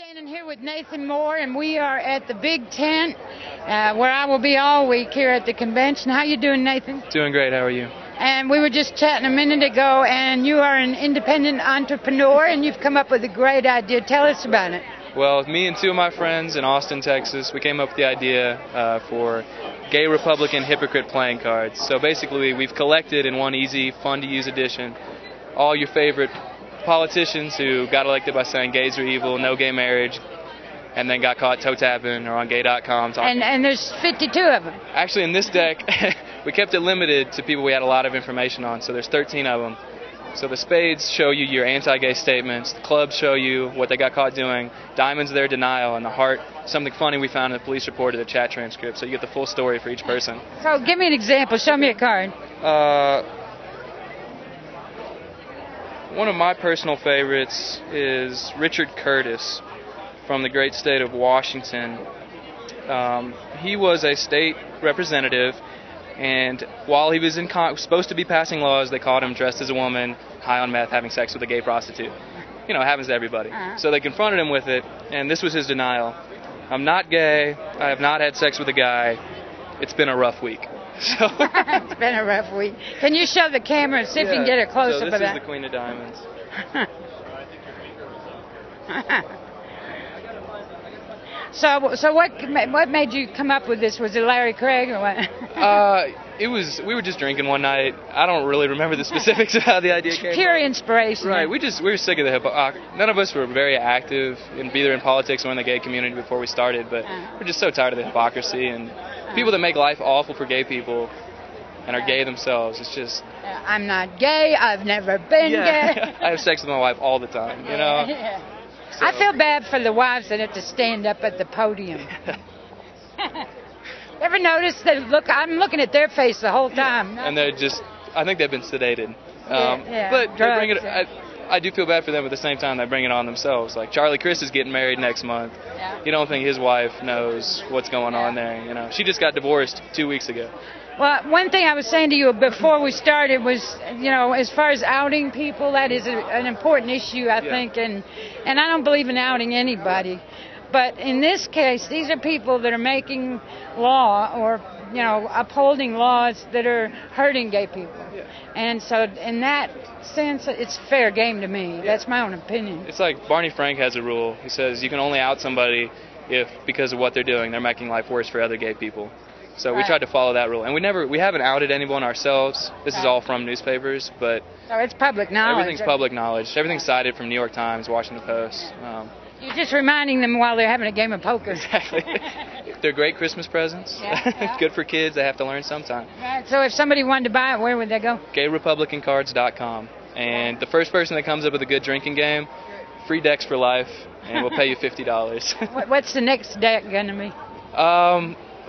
Standing here with Nathan Moore, and we are at the Big Tent, where I will be all week here at the convention. How you doing, Nathan? Doing great. How are you? And we were just chatting a minute ago, and you are an independent entrepreneur, and you've come up with a great idea. Tell us about it. Well, me and two of my friends in Austin, Texas, we came up with the idea for Gay Republican Hypocrite playing cards. So basically, we've collected in one easy, fun-to-use edition all your favorite politicians who got elected by saying gays are evil, no gay marriage, and then got caught toe tapping or on gay.com talking. And there's 52 of them. Actually, in this deck, we kept it limited to people we had a lot of information on, so there's 13 of them. So the spades show you your anti-gay statements, the clubs show you what they got caught doing, diamonds their denial, and the heart, something funny we found in the police report of the chat transcript, so you get the full story for each person. So give me an example. Show me a card. One of my personal favorites is Richard Curtis from the great state of Washington. He was a state representative, and while he was supposed to be passing laws, they caught him dressed as a woman, high on meth, having sex with a gay prostitute. You know, it happens to everybody. So they confronted him with it, and this was his denial. I'm not gay. I have not had sex with a guy. It's been a rough week. So It's been a rough week. Can you show the camera and see if you can get a close-up of that? This is the Queen of Diamonds. So what made you come up with this? Was it Larry Craig or what? We were just drinking one night. I don't really remember the specifics of how the idea came. Pure inspiration. Right. We were sick of the none of us were very active either in politics or in the gay community before we started, but we're just so tired of the hypocrisy and people that make life awful for gay people and are gay themselves. It's just I'm not gay. I've never been gay. I have sex with my wife all the time, you know. Yeah. So. I feel bad for the wives that have to stand up at the podium. Ever notice that? Look, I'm looking at their face the whole time. And they're just, I think they've been sedated. But drugs, they bring it. I do feel bad for them, but at the same time, they bring it on themselves. Like Charlie Crist is getting married next month. Yeah. You don't think his wife knows what's going on there? You know, she just got divorced 2 weeks ago. Well, one thing I was saying to you before we started was, you know, as far as outing people, that is an important issue, I think, and I don't believe in outing anybody. But in this case, these are people that are making law or, you know, upholding laws that are hurting gay people. Yeah. And so in that sense, it's fair game to me. That's my own opinion. It's like Barney Frank has a rule. He says you can only out somebody if, because of what they're doing, they're making life worse for other gay people. So we tried to follow that rule. And we haven't outed anyone ourselves. This is all from newspapers, but so it's public knowledge. Everything's public knowledge. Everything's cited from New York Times, Washington Post. You're just reminding them while they're having a game of poker. Exactly. They're great Christmas presents. Yeah. Good for kids. They have to learn sometime. Right. So if somebody wanted to buy it, where would they go? GayRepublicanCards.com. And the first person that comes up with a good drinking game, free decks for life, and we'll pay you $50. What's the next deck going to be?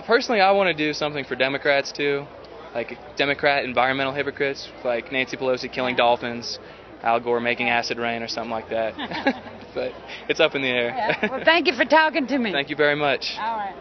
Personally, I want to do something for Democrats, too. Like Democrat environmental hypocrites, like Nancy Pelosi killing dolphins, Al Gore making acid rain or something like that. But it's up in the air. Well, thank you for talking to me. Thank you very much. All right.